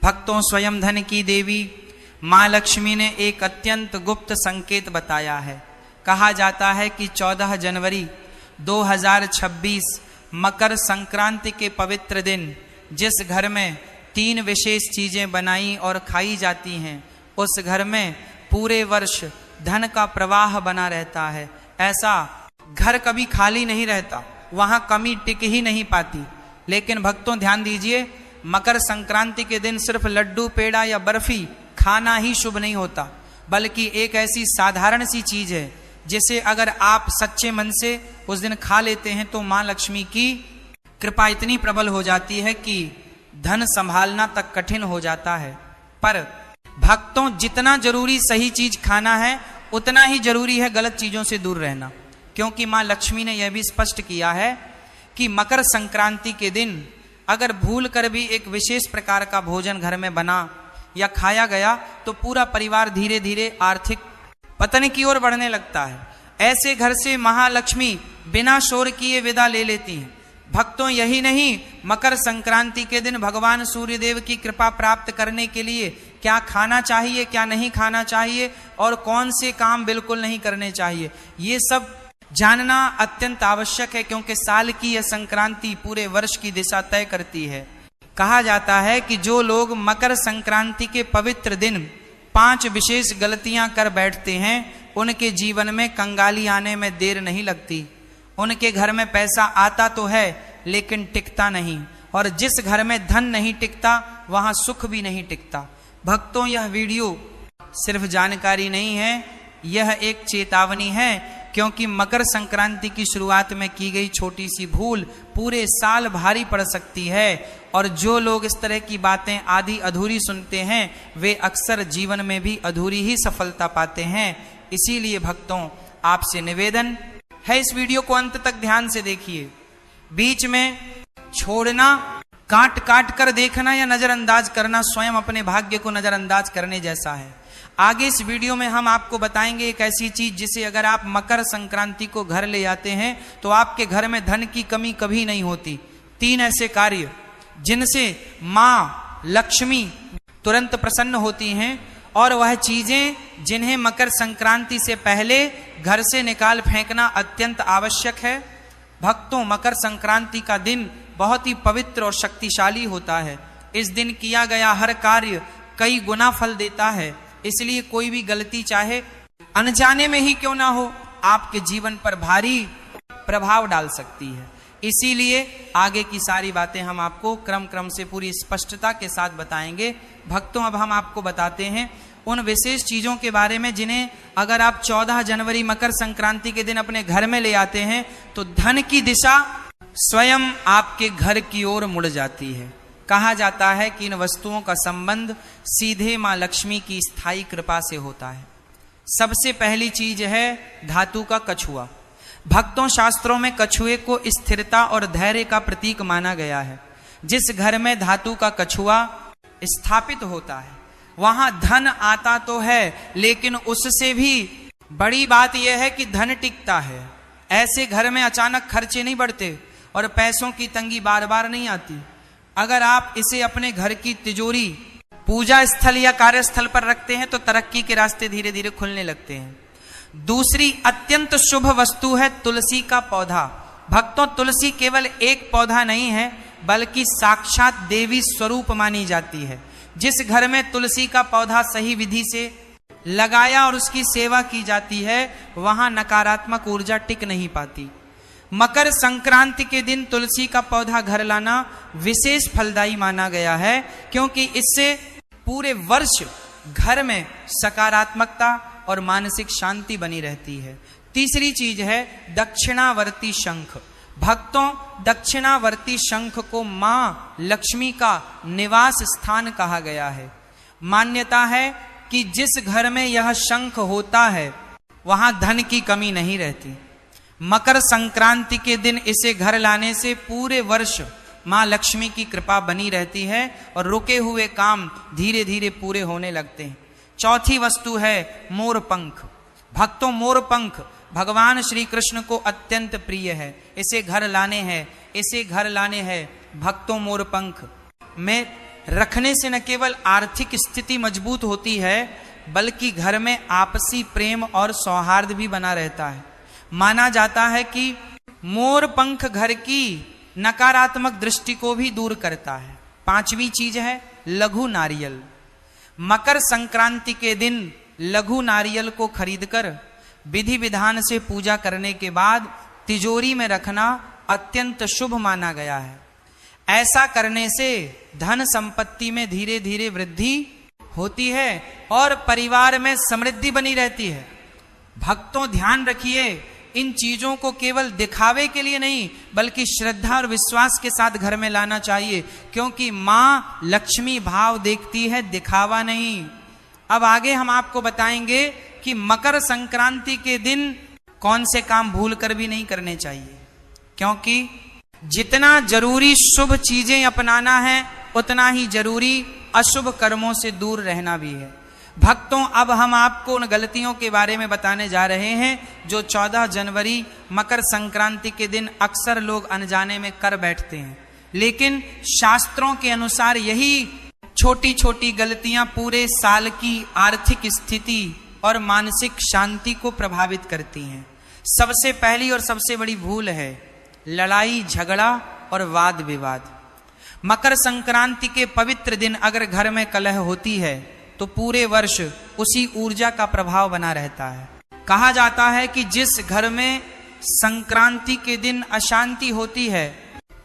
भक्तों, स्वयं धन की देवी माँ लक्ष्मी ने एक अत्यंत गुप्त संकेत बताया है। कहा जाता है कि 14 जनवरी 2026 मकर संक्रांति के पवित्र दिन जिस घर में 3 विशेष चीजें बनाई और खाई जाती हैं, उस घर में पूरे वर्ष धन का प्रवाह बना रहता है। ऐसा घर कभी खाली नहीं रहता, वहां कमी टिक ही नहीं पाती। लेकिन भक्तों ध्यान दीजिए, मकर संक्रांति के दिन सिर्फ लड्डू, पेड़ा या बर्फी खाना ही शुभ नहीं होता, बल्कि एक ऐसी साधारण सी चीज है जिसे अगर आप सच्चे मन से उस दिन खा लेते हैं तो मां लक्ष्मी की कृपा इतनी प्रबल हो जाती है कि धन संभालना तक कठिन हो जाता है। पर भक्तों, जितना जरूरी सही चीज खाना है, उतना ही जरूरी है गलत चीजों से दूर रहना, क्योंकि मां लक्ष्मी ने यह भी स्पष्ट किया है कि मकर संक्रांति के दिन अगर भूल कर भी एक विशेष प्रकार का भोजन घर में बना या खाया गया तो पूरा परिवार धीरे धीरे आर्थिक पतन की ओर बढ़ने लगता है। ऐसे घर से महालक्ष्मी बिना शोर किए विदा ले लेती हैं। भक्तों, यही नहीं, मकर संक्रांति के दिन भगवान सूर्यदेव की कृपा प्राप्त करने के लिए क्या खाना चाहिए, क्या नहीं खाना चाहिए और कौन से काम बिल्कुल नहीं करने चाहिए, ये सब जानना अत्यंत आवश्यक है, क्योंकि साल की यह संक्रांति पूरे वर्ष की दिशा तय करती है। कहा जाता है कि जो लोग मकर संक्रांति के पवित्र दिन 5 विशेष गलतियां कर बैठते हैं, उनके जीवन में कंगाली आने में देर नहीं लगती। उनके घर में पैसा आता तो है लेकिन टिकता नहीं, और जिस घर में धन नहीं टिकता वहां सुख भी नहीं टिकता। भक्तों, यह वीडियो सिर्फ जानकारी नहीं है, यह एक चेतावनी है, क्योंकि मकर संक्रांति की शुरुआत में की गई छोटी सी भूल पूरे साल भारी पड़ सकती है। और जो लोग इस तरह की बातें आधी अधूरी सुनते हैं, वे अक्सर जीवन में भी अधूरी ही सफलता पाते हैं। इसीलिए भक्तों, आपसे निवेदन है, इस वीडियो को अंत तक ध्यान से देखिए। बीच में छोड़ना, काट काट कर देखना या नजरअंदाज करना स्वयं अपने भाग्य को नजरअंदाज करने जैसा है। आगे इस वीडियो में हम आपको बताएंगे एक ऐसी चीज जिसे अगर आप मकर संक्रांति को घर ले आते हैं तो आपके घर में धन की कमी कभी नहीं होती। 3 ऐसे कार्य जिनसे मां लक्ष्मी तुरंत प्रसन्न होती हैं, और वह चीजें जिन्हें मकर संक्रांति से पहले घर से निकाल फेंकना अत्यंत आवश्यक है। भक्तों, मकर संक्रांति का दिन बहुत ही पवित्र और शक्तिशाली होता है। इस दिन किया गया हर कार्य कई गुना फल देता है, इसलिए कोई भी गलती चाहे अनजाने में ही क्यों ना हो, आपके जीवन पर भारी प्रभाव डाल सकती है। इसीलिए आगे की सारी बातें हम आपको क्रम क्रम से पूरी स्पष्टता के साथ बताएंगे। भक्तों, अब हम आपको बताते हैं उन विशेष चीजों के बारे में जिन्हें अगर आप 14 जनवरी मकर संक्रांति के दिन अपने घर में ले आते हैं तो धन की दिशा स्वयं आपके घर की ओर मुड़ जाती है। कहा जाता है कि इन वस्तुओं का संबंध सीधे मां लक्ष्मी की स्थायी कृपा से होता है। सबसे पहली चीज है धातु का कछुआ। भक्तों, शास्त्रों में कछुए को स्थिरता और धैर्य का प्रतीक माना गया है। जिस घर में धातु का कछुआ स्थापित होता है वहां धन आता तो है, लेकिन उससे भी बड़ी बात यह है कि धन टिकता है। ऐसे घर में अचानक खर्चे नहीं बढ़ते और पैसों की तंगी बार बार नहीं आती। अगर आप इसे अपने घर की तिजोरी, पूजा स्थल या कार्यस्थल पर रखते हैं तो तरक्की के रास्ते धीरे धीरे खुलने लगते हैं। दूसरी अत्यंत शुभ वस्तु है तुलसी का पौधा। भक्तों, तुलसी केवल एक पौधा नहीं है, बल्कि साक्षात देवी स्वरूप मानी जाती है। जिस घर में तुलसी का पौधा सही विधि से लगाया और उसकी सेवा की जाती है, वहां नकारात्मक ऊर्जा टिक नहीं पाती। मकर संक्रांति के दिन तुलसी का पौधा घर लाना विशेष फलदायी माना गया है, क्योंकि इससे पूरे वर्ष घर में सकारात्मकता और मानसिक शांति बनी रहती है। तीसरी चीज है दक्षिणावर्ती शंख। भक्तों, दक्षिणावर्ती शंख को मां लक्ष्मी का निवास स्थान कहा गया है। मान्यता है कि जिस घर में यह शंख होता है वहां धन की कमी नहीं रहती। मकर संक्रांति के दिन इसे घर लाने से पूरे वर्ष मां लक्ष्मी की कृपा बनी रहती है और रुके हुए काम धीरे धीरे पूरे होने लगते हैं। चौथी वस्तु है मोर पंख। भक्तों, मोर पंख भगवान श्री कृष्ण को अत्यंत प्रिय है। इसे घर लाने हैं, इसे घर लाने हैं। भक्तों, मोर पंख में रखने से न केवल आर्थिक स्थिति मजबूत होती है, बल्कि घर में आपसी प्रेम और सौहार्द भी बना रहता है। माना जाता है कि मोर पंख घर की नकारात्मक दृष्टि को भी दूर करता है। पांचवी चीज है लघु नारियल। मकर संक्रांति के दिन लघु नारियल को खरीदकर विधि विधान से पूजा करने के बाद तिजोरी में रखना अत्यंत शुभ माना गया है। ऐसा करने से धन संपत्ति में धीरे धीरे वृद्धि होती है और परिवार में समृद्धि बनी रहती है। भक्तों ध्यान रखिए, इन चीजों को केवल दिखावे के लिए नहीं, बल्कि श्रद्धा और विश्वास के साथ घर में लाना चाहिए, क्योंकि मां लक्ष्मी भाव देखती है, दिखावा नहीं। अब आगे हम आपको बताएंगे कि मकर संक्रांति के दिन कौन से काम भूल कर भी नहीं करने चाहिए, क्योंकि जितना जरूरी शुभ चीजें अपनाना है, उतना ही जरूरी अशुभ कर्मों से दूर रहना भी है। भक्तों, अब हम आपको उन गलतियों के बारे में बताने जा रहे हैं जो 14 जनवरी मकर संक्रांति के दिन अक्सर लोग अनजाने में कर बैठते हैं। लेकिन शास्त्रों के अनुसार यही छोटी छोटी गलतियां पूरे साल की आर्थिक स्थिति और मानसिक शांति को प्रभावित करती हैं। सबसे पहली और सबसे बड़ी भूल है लड़ाई झगड़ा और वाद विवाद। मकर संक्रांति के पवित्र दिन अगर घर में कलह होती है तो पूरे वर्ष उसी ऊर्जा का प्रभाव बना रहता है। कहा जाता है कि जिस घर में संक्रांति के दिन अशांति होती है,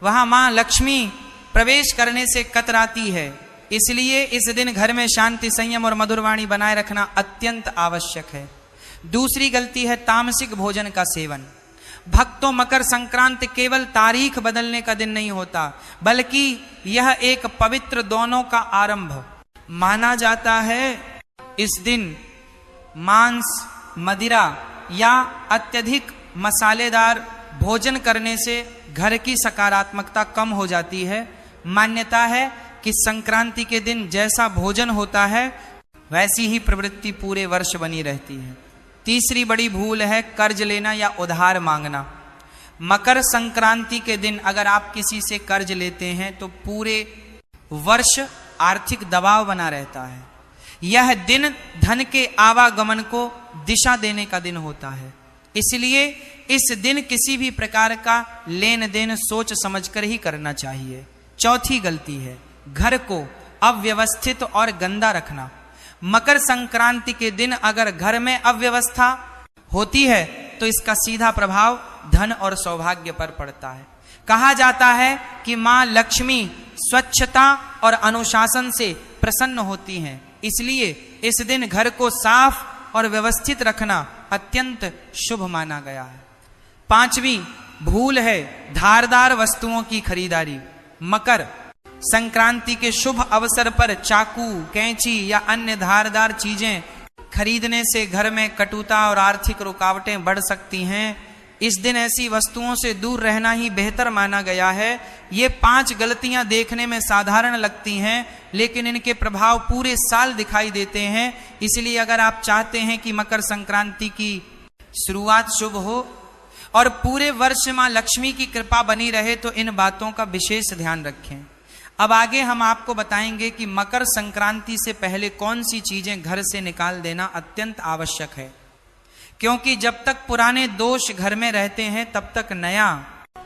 वहां मां लक्ष्मी प्रवेश करने से कतराती है। इसलिए इस दिन घर में शांति, संयम और मधुरवाणी बनाए रखना अत्यंत आवश्यक है। दूसरी गलती है तामसिक भोजन का सेवन। भक्तों, मकर संक्रांति केवल तारीख बदलने का दिन नहीं होता, बल्कि यह एक पवित्र दोनों का आरंभ माना जाता है। इस दिन मांस, मदिरा या अत्यधिक मसालेदार भोजन करने से घर की सकारात्मकता कम हो जाती है। मान्यता है कि संक्रांति के दिन जैसा भोजन होता है, वैसी ही प्रवृत्ति पूरे वर्ष बनी रहती है। तीसरी बड़ी भूल है कर्ज लेना या उधार मांगना। मकर संक्रांति के दिन अगर आप किसी से कर्ज लेते हैं तो पूरे वर्ष आर्थिक दबाव बना रहता है। यह दिन धन के आवागमन को दिशा देने का दिन होता है। इसलिए इस दिन किसी भी प्रकार का लेन देन सोच समझकर ही करना चाहिए। चौथी गलती है घर को अव्यवस्थित और गंदा रखना। मकर संक्रांति के दिन अगर घर में अव्यवस्था होती है तो इसका सीधा प्रभाव धन और सौभाग्य पर पड़ता है। कहा जाता है कि मां लक्ष्मी स्वच्छता और अनुशासन से प्रसन्न होती हैं, इसलिए इस दिन घर को साफ और व्यवस्थित रखना अत्यंत शुभ माना गया है। पांचवी भूल है धारदार वस्तुओं की खरीदारी। मकर संक्रांति के शुभ अवसर पर चाकू, कैंची या अन्य धारदार चीजें खरीदने से घर में कटुता और आर्थिक रुकावटें बढ़ सकती हैं। इस दिन ऐसी वस्तुओं से दूर रहना ही बेहतर माना गया है। ये 5 गलतियां देखने में साधारण लगती हैं, लेकिन इनके प्रभाव पूरे साल दिखाई देते हैं। इसलिए अगर आप चाहते हैं कि मकर संक्रांति की शुरुआत शुभ हो और पूरे वर्ष मां लक्ष्मी की कृपा बनी रहे, तो इन बातों का विशेष ध्यान रखें। अब आगे हम आपको बताएंगे कि मकर संक्रांति से पहले कौन सी चीजें घर से निकाल देना अत्यंत आवश्यक है, क्योंकि जब तक पुराने दोष घर में रहते हैं तब तक नया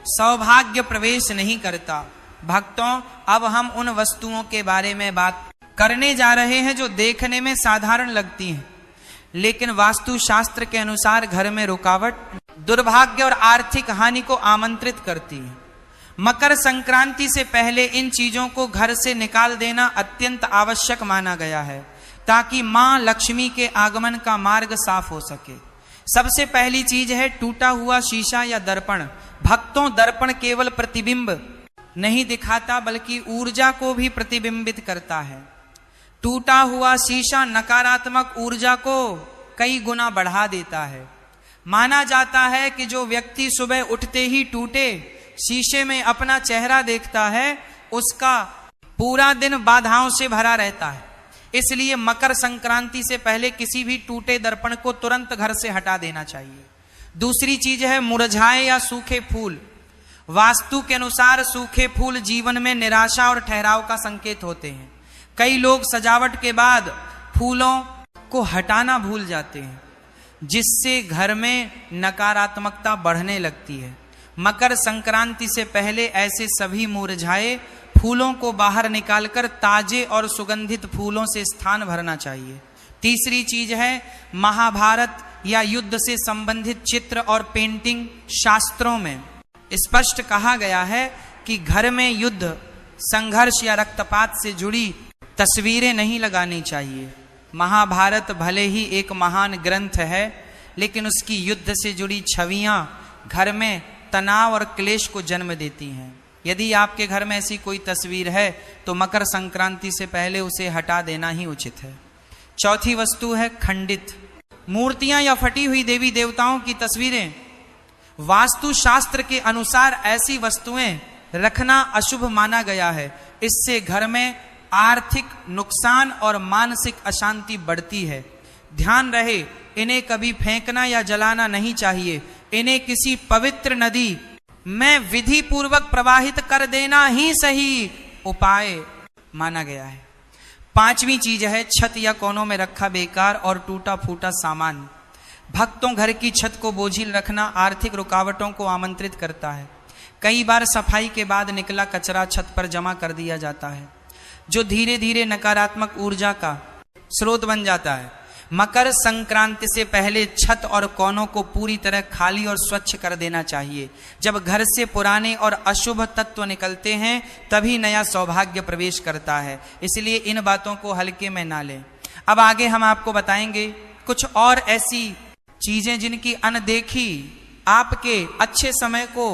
सौभाग्य प्रवेश नहीं करता। भक्तों, अब हम उन वस्तुओं के बारे में बात करने जा रहे हैं जो देखने में साधारण लगती हैं, लेकिन वास्तु शास्त्र के अनुसार घर में रुकावट, दुर्भाग्य और आर्थिक हानि को आमंत्रित करती है। मकर संक्रांति से पहले इन चीजों को घर से निकाल देना अत्यंत आवश्यक माना गया है, ताकि मां लक्ष्मी के आगमन का मार्ग साफ हो सके। सबसे पहली चीज है टूटा हुआ शीशा या दर्पण। भक्तों, दर्पण केवल प्रतिबिंब नहीं दिखाता, बल्कि ऊर्जा को भी प्रतिबिंबित करता है। टूटा हुआ शीशा नकारात्मक ऊर्जा को कई गुना बढ़ा देता है। माना जाता है कि जो व्यक्ति सुबह उठते ही टूटे शीशे में अपना चेहरा देखता है, उसका पूरा दिन बाधाओं से भरा रहता है। इसलिए मकर संक्रांति से पहले किसी भी टूटे दर्पण को तुरंत घर से हटा देना चाहिए। दूसरी चीज है मुरझाए या सूखे फूल। वास्तु के अनुसार सूखे फूल जीवन में निराशा और ठहराव का संकेत होते हैं। कई लोग सजावट के बाद फूलों को हटाना भूल जाते हैं, जिससे घर में नकारात्मकता बढ़ने लगती है। मकर संक्रांति से पहले ऐसे सभी मुरझाए फूलों को बाहर निकालकर ताजे और सुगंधित फूलों से स्थान भरना चाहिए। तीसरी चीज है, महाभारत या युद्ध से संबंधित चित्र और पेंटिंग शास्त्रों में स्पष्ट कहा गया है कि घर में युद्ध, संघर्ष या रक्तपात से जुड़ी तस्वीरें नहीं लगानी चाहिए। महाभारत भले ही एक महान ग्रंथ है, लेकिन उसकी युद्ध से जुड़ी छवियां घर में तनाव और क्लेश को जन्म देती हैं। यदि आपके घर में ऐसी कोई तस्वीर है तो मकर संक्रांति से पहले उसे हटा देना ही उचित है। चौथी वस्तु है खंडित मूर्तियां या फटी हुई देवी देवताओं की तस्वीरें। वास्तु शास्त्र के अनुसार ऐसी वस्तुएं रखना अशुभ माना गया है। इससे घर में आर्थिक नुकसान और मानसिक अशांति बढ़ती है। ध्यान रहे, इन्हें कभी फेंकना या जलाना नहीं चाहिए। इन्हें किसी पवित्र नदी में विधि पूर्वक प्रवाहित कर देना ही सही उपाय माना गया है। पांचवी चीज है, छत या कोनों में रखा बेकार और टूटा फूटा सामान। भक्तों घर की छत को बोझिल रखना आर्थिक रुकावटों को आमंत्रित करता है। कई बार सफाई के बाद निकला कचरा छत पर जमा कर दिया जाता है, जो धीरे धीरे नकारात्मक ऊर्जा का स्रोत बन जाता है। मकर संक्रांति से पहले छत और कोनों को पूरी तरह खाली और स्वच्छ कर देना चाहिए। जब घर से पुराने और अशुभ तत्व निकलते हैं तभी नया सौभाग्य प्रवेश करता है। इसलिए इन बातों को हल्के में ना लें। अब आगे हम आपको बताएंगे कुछ और ऐसी चीजें जिनकी अनदेखी आपके अच्छे समय को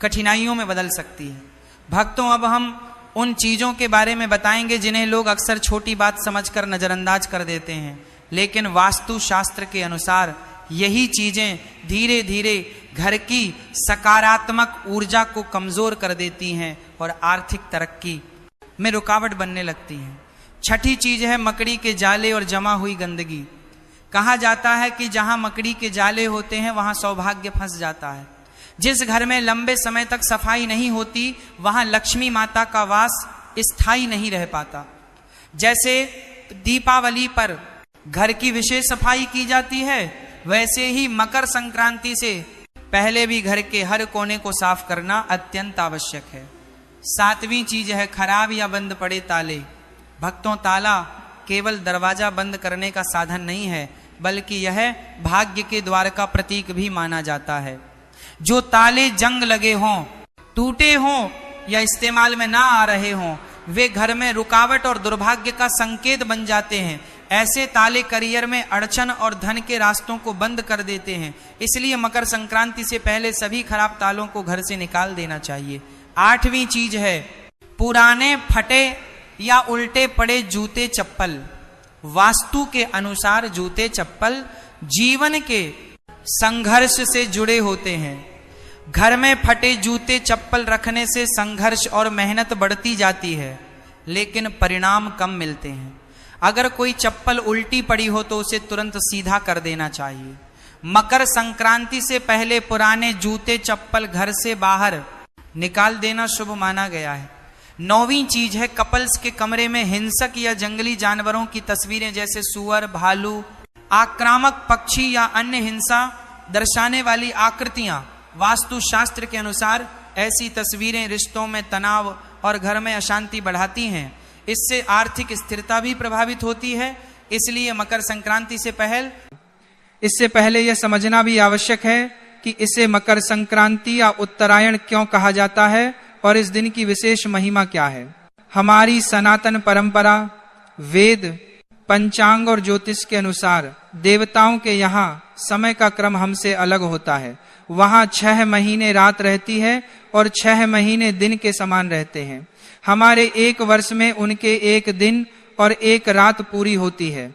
कठिनाइयों में बदल सकती है। भक्तों, अब हम उन चीजों के बारे में बताएंगे जिन्हें लोग अक्सर छोटी बात समझकर नजरअंदाज कर देते हैं, लेकिन वास्तु शास्त्र के अनुसार यही चीजें धीरे धीरे घर की सकारात्मक ऊर्जा को कमजोर कर देती हैं और आर्थिक तरक्की में रुकावट बनने लगती हैं। छठी चीज है मकड़ी के जाले और जमा हुई गंदगी। कहा जाता है कि जहां मकड़ी के जाले होते हैं वहां सौभाग्य फंस जाता है। जिस घर में लंबे समय तक सफाई नहीं होती वहां लक्ष्मी माता का वास स्थायी नहीं रह पाता। जैसे दीपावली पर घर की विशेष सफाई की जाती है, वैसे ही मकर संक्रांति से पहले भी घर के हर कोने को साफ करना अत्यंत आवश्यक है। सातवीं चीज है खराब या बंद पड़े ताले। भक्तों, ताला केवल दरवाजा बंद करने का साधन नहीं है, बल्कि यह भाग्य के द्वार का प्रतीक भी माना जाता है। जो ताले जंग लगे हों, टूटे हों या इस्तेमाल में ना आ रहे हों, वे घर में रुकावट और दुर्भाग्य का संकेत बन जाते हैं। ऐसे ताले करियर में अड़चन और धन के रास्तों को बंद कर देते हैं। इसलिए मकर संक्रांति से पहले सभी खराब तालों को घर से निकाल देना चाहिए। आठवीं चीज है पुराने, फटे या उल्टे पड़े जूते चप्पल। वास्तु के अनुसार जूते चप्पल जीवन के संघर्ष से जुड़े होते हैं। घर में फटे जूते चप्पल रखने से संघर्ष और मेहनत बढ़ती जाती है, लेकिन परिणाम कम मिलते हैं। अगर कोई चप्पल उल्टी पड़ी हो तो उसे तुरंत सीधा कर देना चाहिए। मकर संक्रांति से पहले पुराने जूते चप्पल घर से बाहर निकाल देना शुभ माना गया है। नौवीं चीज है कपल्स के कमरे में हिंसक या जंगली जानवरों की तस्वीरें, जैसे सुअर, भालू, आक्रामक पक्षी या अन्य हिंसा दर्शाने वाली आकृतियां। वास्तु शास्त्र के अनुसार ऐसी तस्वीरें रिश्तों में तनाव और घर में अशांति बढ़ाती हैं। इससे आर्थिक स्थिरता भी प्रभावित होती है। इसलिए मकर संक्रांति से इससे पहले यह समझना भी आवश्यक है कि इसे मकर संक्रांति या उत्तरायण क्यों कहा जाता है और इस दिन की विशेष महिमा क्या है। हमारी सनातन परंपरा, वेद, पंचांग और ज्योतिष के अनुसार देवताओं के यहाँ समय का क्रम हमसे अलग होता है। वहाँ 6 महीने रात रहती है और 6 महीने दिन के समान रहते हैं। हमारे एक वर्ष में उनके एक दिन और एक रात पूरी होती है।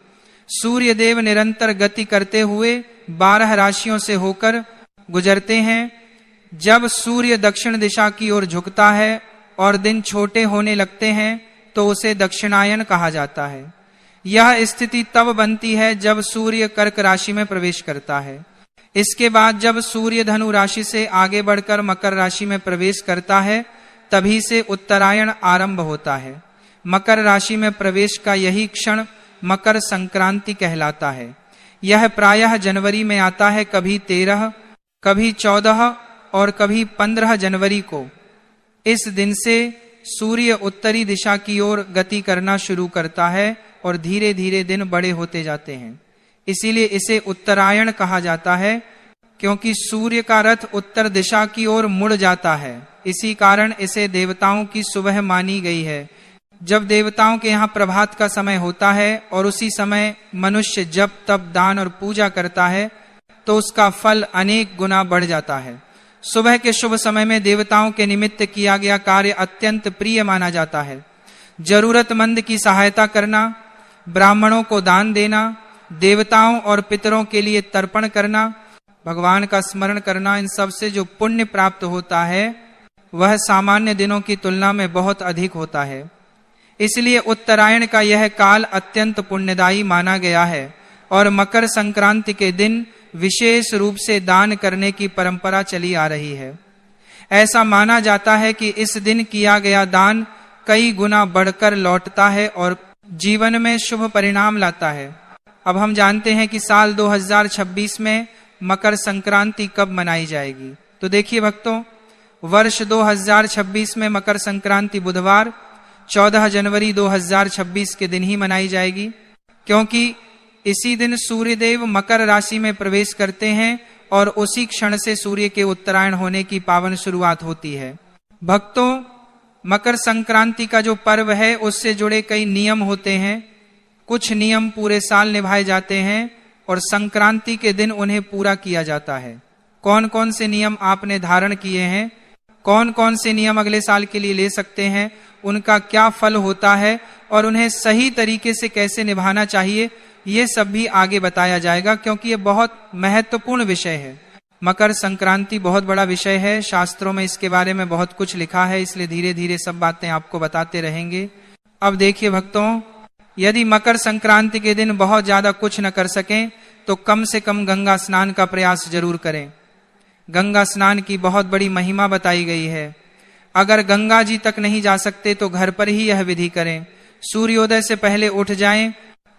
सूर्य देव निरंतर गति करते हुए 12 राशियों से होकर गुजरते हैं। जब सूर्य दक्षिण दिशा की ओर झुकता है और दिन छोटे होने लगते हैं तो उसे दक्षिणायन कहा जाता है। यह स्थिति तब बनती है जब सूर्य कर्क राशि में प्रवेश करता है। इसके बाद जब सूर्य धनु राशि से आगे बढ़कर मकर राशि में प्रवेश करता है, तभी से उत्तरायण आरंभ होता है। मकर राशि में प्रवेश का यही क्षण मकर संक्रांति कहलाता है। यह प्रायः जनवरी में आता है, कभी 13, कभी 14 और कभी 15 जनवरी को। इस दिन से सूर्य उत्तरी दिशा की ओर गति करना शुरू करता है और धीरे धीरे दिन बड़े होते जाते हैं। इसीलिए इसे उत्तरायण कहा जाता है, क्योंकि सूर्य का रथ उत्तर दिशा की ओर मुड़ जाता है। इसी कारण इसे देवताओं की सुबह मानी गई है। जब देवताओं के यहाँ प्रभात का समय होता है और उसी समय मनुष्य जप तप दान और पूजा करता है, तो उसका फल अनेक गुना बढ़ जाता है। सुबह के शुभ समय में देवताओं के निमित्त किया गया कार्य अत्यंत प्रिय माना जाता है। जरूरतमंद की सहायता करना, ब्राह्मणों को दान देना, देवताओं और पितरों के लिए तर्पण करना, भगवान का स्मरण करना, इन सब से जो पुण्य प्राप्त होता है वह सामान्य दिनों की तुलना में बहुत अधिक होता है। इसलिए उत्तरायण का यह काल अत्यंत पुण्यदायी माना गया है और मकर संक्रांति के दिन विशेष रूप से दान करने की परंपरा चली आ रही है। ऐसा माना जाता है कि इस दिन किया गया दान कई गुना बढ़कर लौटता है और जीवन में शुभ परिणाम लाता है। अब हम जानते हैं कि साल 2026 में मकर संक्रांति कब मनाई जाएगी। तो देखिए भक्तों, वर्ष 2026 में मकर संक्रांति बुधवार 14 जनवरी 2026 के दिन ही मनाई जाएगी, क्योंकि इसी दिन सूर्यदेव मकर राशि में प्रवेश करते हैं और उसी क्षण से सूर्य के उत्तरायण होने की पावन शुरुआत होती है। भक्तों, मकर संक्रांति का जो पर्व है उससे जुड़े कई नियम होते हैं। कुछ नियम पूरे साल निभाए जाते हैं और संक्रांति के दिन उन्हें पूरा किया जाता है। कौन कौन से नियम आपने धारण किए हैं, कौन कौन से नियम अगले साल के लिए ले सकते हैं, उनका क्या फल होता है और उन्हें सही तरीके से कैसे निभाना चाहिए, ये सब भी आगे बताया जाएगा, क्योंकि ये बहुत महत्वपूर्ण विषय है। मकर संक्रांति बहुत बड़ा विषय है, शास्त्रों में इसके बारे में बहुत कुछ लिखा है, इसलिए धीरे धीरे सब बातें आपको बताते रहेंगे। अब देखिए भक्तों, यदि मकर संक्रांति के दिन बहुत ज्यादा कुछ न कर सकें तो कम से कम गंगा स्नान का प्रयास जरूर करें। गंगा स्नान की बहुत बड़ी महिमा बताई गई है। अगर गंगा जी तक नहीं जा सकते तो घर पर ही यह विधि करें। सूर्योदय से पहले उठ जाएं,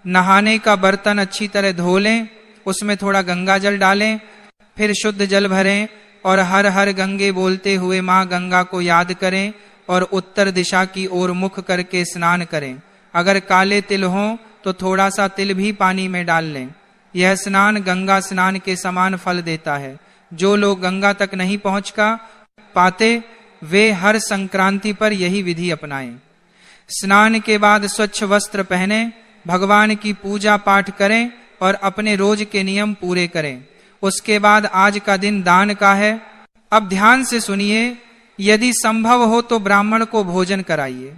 नहाने का बर्तन अच्छी तरह धो लें, उसमें थोड़ा गंगा जल डालें, फिर शुद्ध जल भरें और हर हर गंगे बोलते हुए माँ गंगा को याद करें और उत्तर दिशा की ओर मुख करके स्नान करें। अगर काले तिल हों तो थोड़ा सा तिल भी पानी में डाल लें। यह स्नान गंगा स्नान के समान फल देता है। जो लोग गंगा तक नहीं पहुंच पाते वे हर संक्रांति पर यही विधि अपनाएं। स्नान के बाद स्वच्छ वस्त्र पहने, भगवान की पूजा पाठ करें और अपने रोज के नियम पूरे करें। उसके बाद आज का दिन दान का है। अब ध्यान से सुनिए, यदि संभव हो तो ब्राह्मण को भोजन कराइए।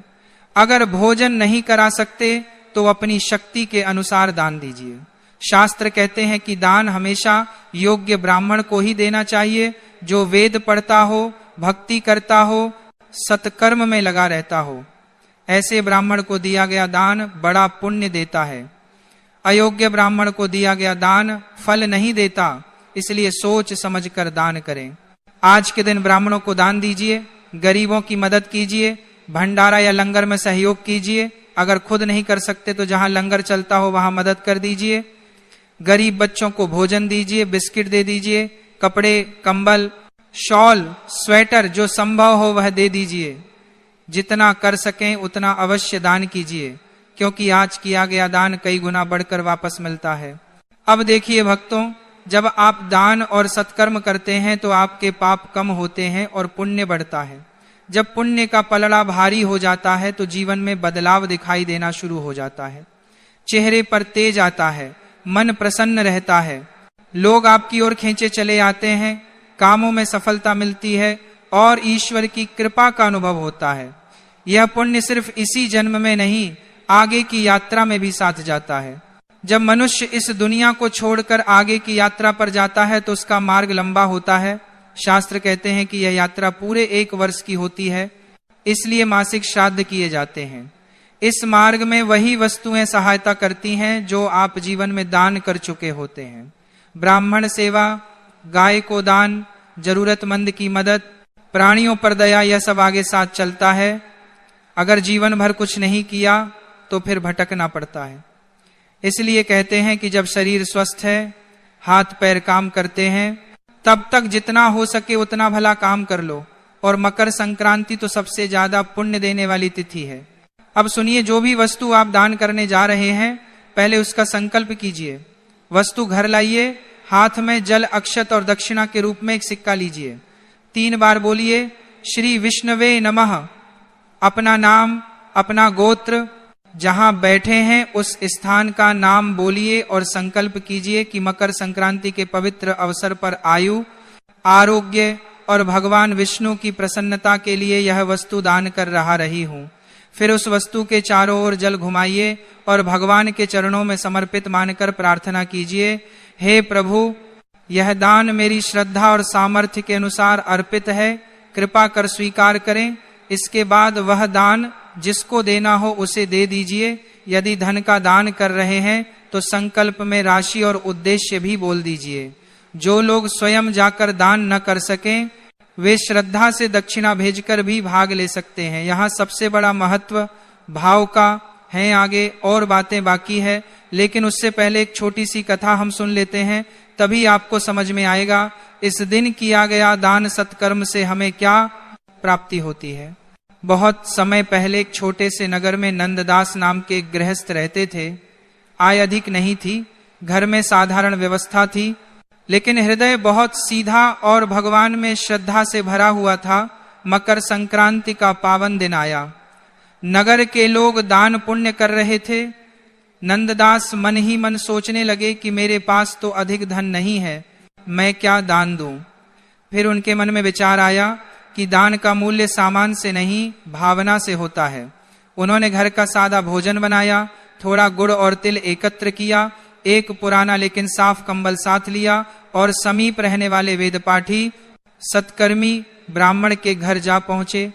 अगर भोजन नहीं करा सकते तो अपनी शक्ति के अनुसार दान दीजिए। शास्त्र कहते हैं कि दान हमेशा योग्य ब्राह्मण को ही देना चाहिए, जो वेद पढ़ता हो, भक्ति करता हो, सत्कर्म में लगा रहता हो। ऐसे ब्राह्मण को दिया गया दान बड़ा पुण्य देता है। अयोग्य ब्राह्मण को दिया गया दान फल नहीं देता, इसलिए सोच समझकर दान करें। आज के दिन ब्राह्मणों को दान दीजिए, गरीबों की मदद कीजिए, भंडारा या लंगर में सहयोग कीजिए। अगर खुद नहीं कर सकते तो जहां लंगर चलता हो वहां मदद कर दीजिए। गरीब बच्चों को भोजन दीजिए, बिस्किट दे दीजिए, कपड़े, कंबल, शॉल, स्वेटर जो संभव हो वह दे दीजिए। जितना कर सकें उतना अवश्य दान कीजिए, क्योंकि आज किया गया दान कई गुना बढ़कर वापस मिलता है। अब देखिए भक्तों, जब आप दान और सत्कर्म करते हैं तो आपके पाप कम होते हैं और पुण्य बढ़ता है। जब पुण्य का पलड़ा भारी हो जाता है तो जीवन में बदलाव दिखाई देना शुरू हो जाता है। चेहरे पर तेज आता है, मन प्रसन्न रहता है, लोग आपकी ओर खींचे चले आते हैं, कामों में सफलता मिलती है और ईश्वर की कृपा का अनुभव होता है। यह पुण्य सिर्फ इसी जन्म में नहीं, आगे की यात्रा में भी साथ जाता है। जब मनुष्य इस दुनिया को छोड़कर आगे की यात्रा पर जाता है तो उसका मार्ग लंबा होता है। शास्त्र कहते हैं कि यह यात्रा पूरे 1 वर्ष की होती है, इसलिए मासिक श्राद्ध किए जाते हैं। इस मार्ग में वही वस्तुएं सहायता करती हैं जो आप जीवन में दान कर चुके होते हैं। ब्राह्मण सेवा, गाय को दान, जरूरतमंद की मदद, प्राणियों पर दया, यह सब आगे साथ चलता है। अगर जीवन भर कुछ नहीं किया तो फिर भटकना पड़ता है। इसलिए कहते हैं कि जब शरीर स्वस्थ है, हाथ पैर काम करते हैं, तब तक जितना हो सके उतना भला काम कर लो। और मकर संक्रांति तो सबसे ज्यादा पुण्य देने वाली तिथि है। अब सुनिए, जो भी वस्तु आप दान करने जा रहे हैं, पहले उसका संकल्प कीजिए। वस्तु घर लाइए, हाथ में जल, अक्षत और दक्षिणा के रूप में एक सिक्का लीजिए। 3 बार बोलिए श्री विष्णवे नमः। अपना नाम, अपना गोत्र, जहां बैठे हैं उस स्थान का नाम बोलिए और संकल्प कीजिए कि मकर संक्रांति के पवित्र अवसर पर आयु, आरोग्य और भगवान विष्णु की प्रसन्नता के लिए यह वस्तु दान कर रही हूं। फिर उस वस्तु के चारों ओर जल घुमाइए और भगवान के चरणों में समर्पित मानकर प्रार्थना कीजिए, हे प्रभु, यह दान मेरी श्रद्धा और सामर्थ्य के अनुसार अर्पित है, कृपा कर स्वीकार करें। इसके बाद वह दान जिसको देना हो उसे दे दीजिए। यदि धन का दान कर रहे हैं तो संकल्प में राशि और उद्देश्य भी बोल दीजिए। जो लोग स्वयं जाकर दान न कर सकें, वे श्रद्धा से दक्षिणा भेजकर भी भाग ले सकते हैं। यहाँ सबसे बड़ा महत्व भाव का है। आगे और बातें बाकी है, लेकिन उससे पहले एक छोटी सी कथा हम सुन लेते हैं, तभी आपको समझ में आएगा इस दिन किया गया दान सत्कर्म से हमें क्या प्राप्ति होती है। बहुत समय पहले एक छोटे से नगर में नंददास नाम के एक गृहस्थ रहते थे। आय अधिक नहीं थी, घर में साधारण व्यवस्था थी, लेकिन हृदय बहुत सीधा और भगवान में श्रद्धा से भरा हुआ था। मकर संक्रांति का पावन दिन आया। नगर के लोग दान पुण्य कर रहे थे। नंददास मन ही मन सोचने लगे कि मेरे पास तो अधिक धन नहीं है, मैं क्या दान दूं। फिर उनके मन में विचार आया कि दान का मूल्य सामान से नहीं, भावना से होता है। उन्होंने घर का सादा भोजन बनाया, थोड़ा गुड़ और तिल एकत्र किया, एक पुराना लेकिन साफ कंबल साथ लिया और समीप रहने वाले वेदपाठी सत्कर्मी ब्राह्मण के घर जा पहुंचे।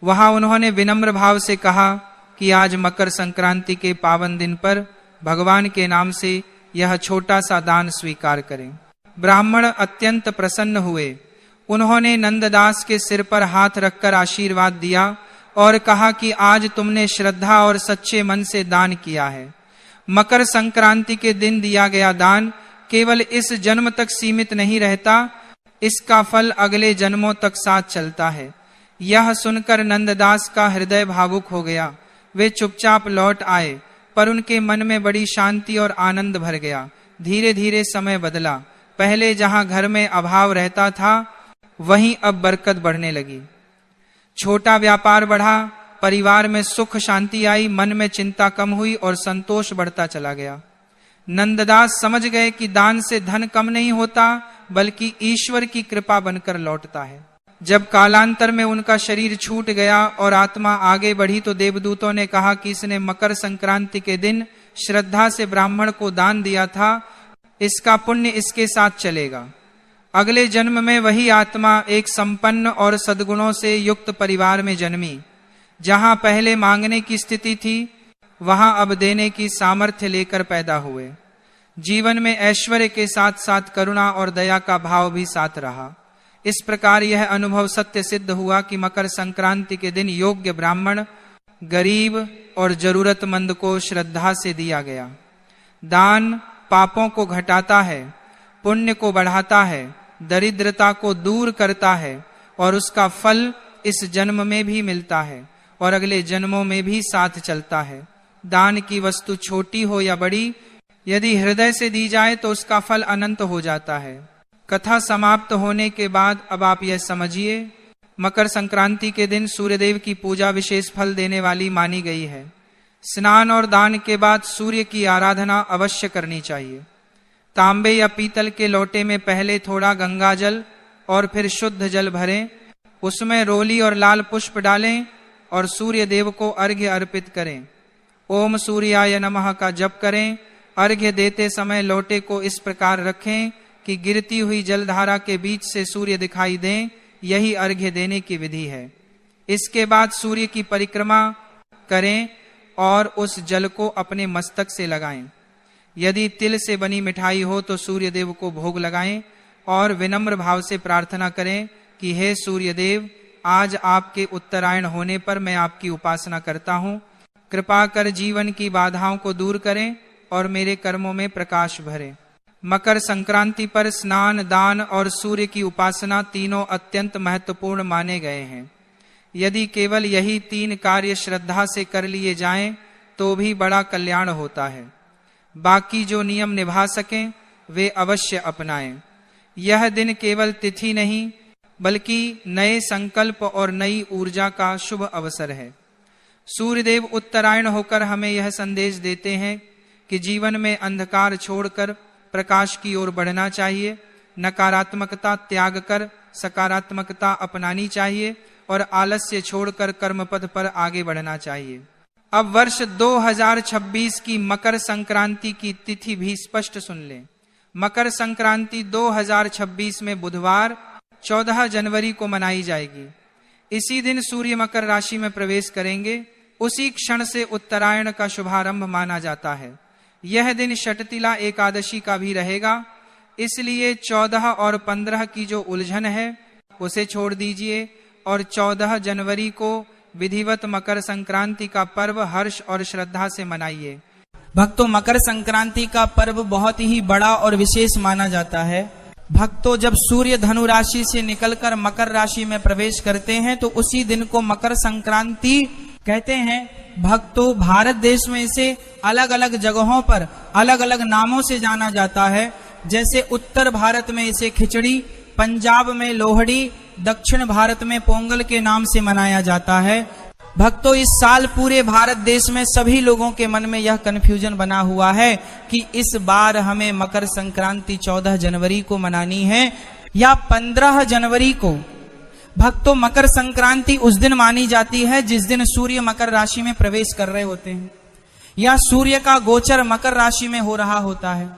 वहां उन्होंने विनम्र भाव से कहा कि आज मकर संक्रांति के पावन दिन पर भगवान के नाम से यह छोटा सा दान स्वीकार करें। ब्राह्मण अत्यंत प्रसन्न हुए। उन्होंने नंददास के सिर पर हाथ रखकर आशीर्वाद दिया और कहा कि आज तुमने श्रद्धा और सच्चे मन से दान किया है। मकर संक्रांति के दिन दिया गया दान केवल इस जन्म तक सीमित नहीं रहता, इसका फल अगले जन्मों तक साथ चलता है। यह सुनकर नंददास का हृदय भावुक हो गया। वे चुपचाप लौट आए, पर उनके मन में बड़ी शांति और आनंद भर गया। धीरे धीरे समय बदला। पहले जहां घर में अभाव रहता था, वहीं अब बरकत बढ़ने लगी। छोटा व्यापार बढ़ा, परिवार में सुख शांति आई, मन में चिंता कम हुई और संतोष बढ़ता चला गया। नंददास समझ गए कि दान से धन कम नहीं होता, बल्कि ईश्वर की कृपा बनकर लौटता है। जब कालांतर में उनका शरीर छूट गया और आत्मा आगे बढ़ी, तो देवदूतों ने कहा कि इसने मकर संक्रांति के दिन श्रद्धा से ब्राह्मण को दान दिया था, इसका पुण्य इसके साथ चलेगा। अगले जन्म में वही आत्मा एक संपन्न और सद्गुणों से युक्त परिवार में जन्मी। जहां पहले मांगने की स्थिति थी, वहां अब देने की सामर्थ्य लेकर पैदा हुए। जीवन में ऐश्वर्य के साथ साथ करुणा और दया का भाव भी साथ रहा। इस प्रकार यह अनुभव सत्य सिद्ध हुआ कि मकर संक्रांति के दिन योग्य ब्राह्मण, गरीब और जरूरतमंद को श्रद्धा से दिया गया। दान पापों को घटाता है, पुण्य को बढ़ाता है, दरिद्रता को दूर करता है और उसका फल इस जन्म में भी मिलता है और अगले जन्मों में भी साथ चलता है। दान की वस्तु छोटी हो या बड़ी, यदि हृदय से दी जाए तो उसका फल अनंत हो जाता है। कथा समाप्त होने के बाद अब आप यह समझिए, मकर संक्रांति के दिन सूर्यदेव की पूजा विशेष फल देने वाली मानी गई है। स्नान और दान के बाद सूर्य की आराधना अवश्य करनी चाहिए। तांबे या पीतल के लोटे में पहले थोड़ा गंगा जल और फिर शुद्ध जल भरें, उसमें रोली और लाल पुष्प डालें और सूर्य देव को अर्घ्य अर्पित करें। ओम सूर्याय नमः का जप करें। अर्घ्य देते समय लोटे को इस प्रकार रखें कि गिरती हुई जलधारा के बीच से सूर्य दिखाई दें। यही अर्घ्य देने की विधि है। इसके बाद सूर्य की परिक्रमा करें और उस जल को अपने मस्तक से लगाएं। यदि तिल से बनी मिठाई हो तो सूर्य देव को भोग लगाएं। और विनम्र भाव से प्रार्थना करें कि हे सूर्य देव, आज आपके उत्तरायण होने पर मैं आपकी उपासना करता हूँ। कृपा कर जीवन की बाधाओं को दूर करें और मेरे कर्मों में प्रकाश भरें। मकर संक्रांति पर स्नान, दान और सूर्य की उपासना तीनों अत्यंत महत्वपूर्ण माने गए हैं। यदि केवल यही 3 कार्य श्रद्धा से कर लिए जाएं तो भी बड़ा कल्याण होता है। बाकी जो नियम निभा सकें वे अवश्य अपनाएं। यह दिन केवल तिथि नहीं बल्कि नए संकल्प और नई ऊर्जा का शुभ अवसर है। सूर्यदेव उत्तरायण होकर हमें यह संदेश देते हैं कि जीवन में अंधकार छोड़कर प्रकाश की ओर बढ़ना चाहिए, नकारात्मकता त्याग कर सकारात्मकता अपनानी चाहिए और आलस्य छोड़कर कर्मपथ पर आगे बढ़ना चाहिए। अब वर्ष 2026 की मकर संक्रांति की तिथि भी स्पष्ट सुन लें। मकर संक्रांति 2026 में बुधवार 14 जनवरी को मनाई जाएगी। इसी दिन सूर्य मकर राशि में प्रवेश करेंगे। उसी क्षण से उत्तरायण का शुभारंभ माना जाता है। यह दिन षटतिला एकादशी का भी रहेगा, इसलिए 14 और 15 की जो उलझन है उसे छोड़ दीजिए और 14 जनवरी को विधिवत मकर संक्रांति का पर्व हर्ष और श्रद्धा से मनाइए। भक्तों, मकर संक्रांति का पर्व बहुत ही बड़ा और विशेष माना जाता है। भक्तों, जब सूर्य धनु राशि से निकलकर मकर राशि में प्रवेश करते हैं तो उसी दिन को मकर संक्रांति कहते हैं। भक्तों, भारत देश में इसे अलग अलग जगहों पर अलग अलग नामों से जाना जाता है। जैसे उत्तर भारत में इसे खिचड़ी, पंजाब में लोहड़ी, दक्षिण भारत में पोंगल के नाम से मनाया जाता है। भक्तों, इस साल पूरे भारत देश में सभी लोगों के मन में यह कन्फ्यूजन बना हुआ है कि इस बार हमें मकर संक्रांति 14 जनवरी को मनानी है या 15 जनवरी को। भक्तों, मकर संक्रांति उस दिन मानी जाती है जिस दिन सूर्य मकर राशि में प्रवेश कर रहे होते हैं या सूर्य का गोचर मकर राशि में हो रहा होता है।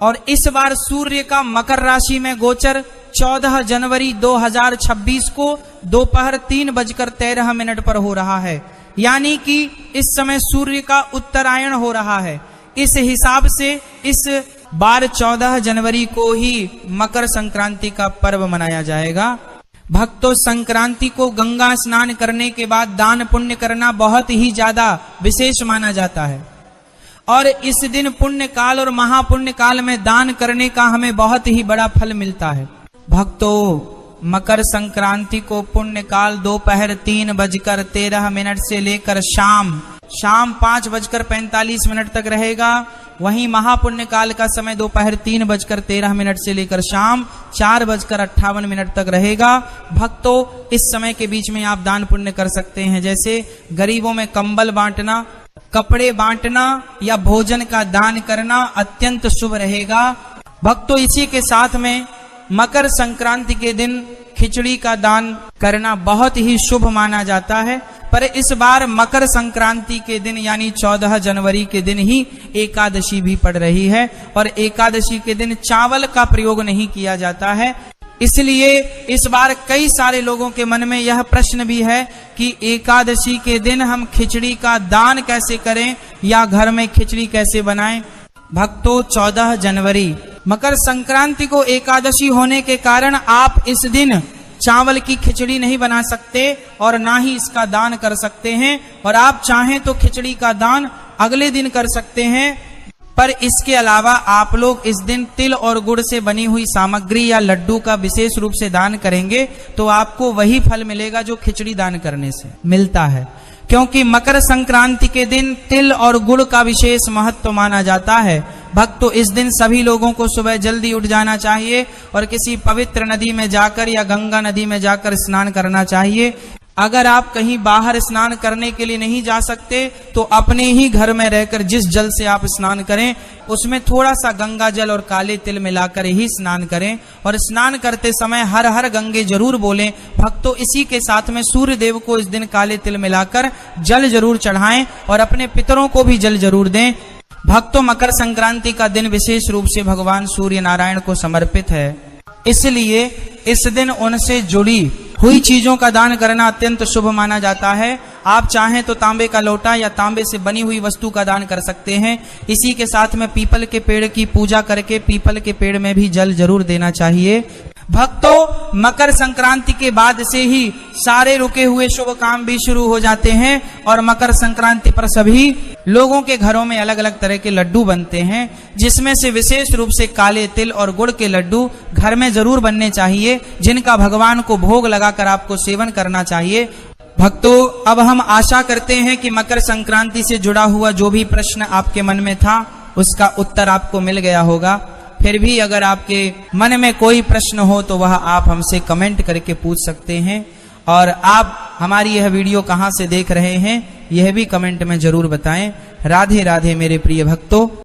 और इस बार सूर्य का मकर राशि में गोचर 14 जनवरी 2026 को दोपहर 3:13 पर हो रहा है, यानी कि इस समय सूर्य का उत्तरायण हो रहा है। इस हिसाब से इस बार 14 जनवरी को ही मकर संक्रांति का पर्व मनाया जाएगा। भक्तों, संक्रांति को गंगा स्नान करने के बाद दान पुण्य करना बहुत ही ज्यादा विशेष माना जाता है और इस दिन पुण्य काल और महापुण्य काल में दान करने का हमें बहुत ही बड़ा फल मिलता है। भक्तों, मकर संक्रांति को पुण्य काल दोपहर 3:13 से लेकर शाम 5:45 तक रहेगा। वहीं महापुण्य काल का समय दोपहर 3:13 से लेकर शाम 4:58 तक रहेगा। भक्तों, इस समय के बीच में आप दान पुण्य कर सकते हैं, जैसे गरीबों में कंबल बांटना, कपड़े बांटना या भोजन का दान करना अत्यंत शुभ रहेगा। भक्तों, इसी के साथ में मकर संक्रांति के दिन खिचड़ी का दान करना बहुत ही शुभ माना जाता है। पर इस बार मकर संक्रांति के दिन यानी 14 जनवरी के दिन ही एकादशी भी पड़ रही है और एकादशी के दिन चावल का प्रयोग नहीं किया जाता है। इसलिए इस बार कई सारे लोगों के मन में यह प्रश्न भी है कि एकादशी के दिन हम खिचड़ी का दान कैसे करें या घर में खिचड़ी कैसे बनाएं। भक्तों, 14 जनवरी मकर संक्रांति को एकादशी होने के कारण आप इस दिन चावल की खिचड़ी नहीं बना सकते और ना ही इसका दान कर सकते हैं। और आप चाहें तो खिचड़ी का दान अगले दिन कर सकते हैं, पर इसके अलावा आप लोग इस दिन तिल और गुड़ से बनी हुई सामग्री या लड्डू का विशेष रूप से दान करेंगे तो आपको वही फल मिलेगा जो खिचड़ी दान करने से मिलता है। क्योंकि मकर संक्रांति के दिन तिल और गुड़ का विशेष महत्व माना जाता है। भक्तों, इस दिन सभी लोगों को सुबह जल्दी उठ जाना चाहिए और किसी पवित्र नदी में जाकर या गंगा नदी में जाकर स्नान करना चाहिए। अगर आप कहीं बाहर स्नान करने के लिए नहीं जा सकते तो अपने ही घर में रहकर जिस जल से आप स्नान करें उसमें थोड़ा सा गंगा जल और काले तिल मिलाकर ही स्नान करें और स्नान करते समय हर हर गंगे जरूर बोलें। भक्तों, इसी के साथ में सूर्य देव को इस दिन काले तिल मिलाकर जल जरूर चढ़ाएं और अपने पितरों को भी जल जरूर दें। भक्तों, मकर संक्रांति का दिन विशेष रूप से भगवान सूर्य नारायण को समर्पित है, इसलिए इस दिन उनसे जुड़ी हुई चीजों का दान करना अत्यंत शुभ माना जाता है। आप चाहें तो तांबे का लोटा या तांबे से बनी हुई वस्तु का दान कर सकते हैं। इसी के साथ में पीपल के पेड़ की पूजा करके पीपल के पेड़ में भी जल जरूर देना चाहिए। भक्तों, मकर संक्रांति के बाद से ही सारे रुके हुए शुभ काम भी शुरू हो जाते हैं और मकर संक्रांति पर सभी लोगों के घरों में अलग अलग तरह के लड्डू बनते हैं, जिसमें से विशेष रूप से काले तिल और गुड़ के लड्डू घर में जरूर बनने चाहिए, जिनका भगवान को भोग लगाकर आपको सेवन करना चाहिए। भक्तों, अब हम आशा करते हैं कि मकर संक्रांति से जुड़ा हुआ जो भी प्रश्न आपके मन में था उसका उत्तर आपको मिल गया होगा। फिर भी अगर आपके मन में कोई प्रश्न हो तो वह आप हमसे कमेंट करके पूछ सकते हैं। और आप हमारी यह वीडियो कहां से देख रहे हैं यह भी कमेंट में जरूर बताएं। राधे राधे मेरे प्रिय भक्तों।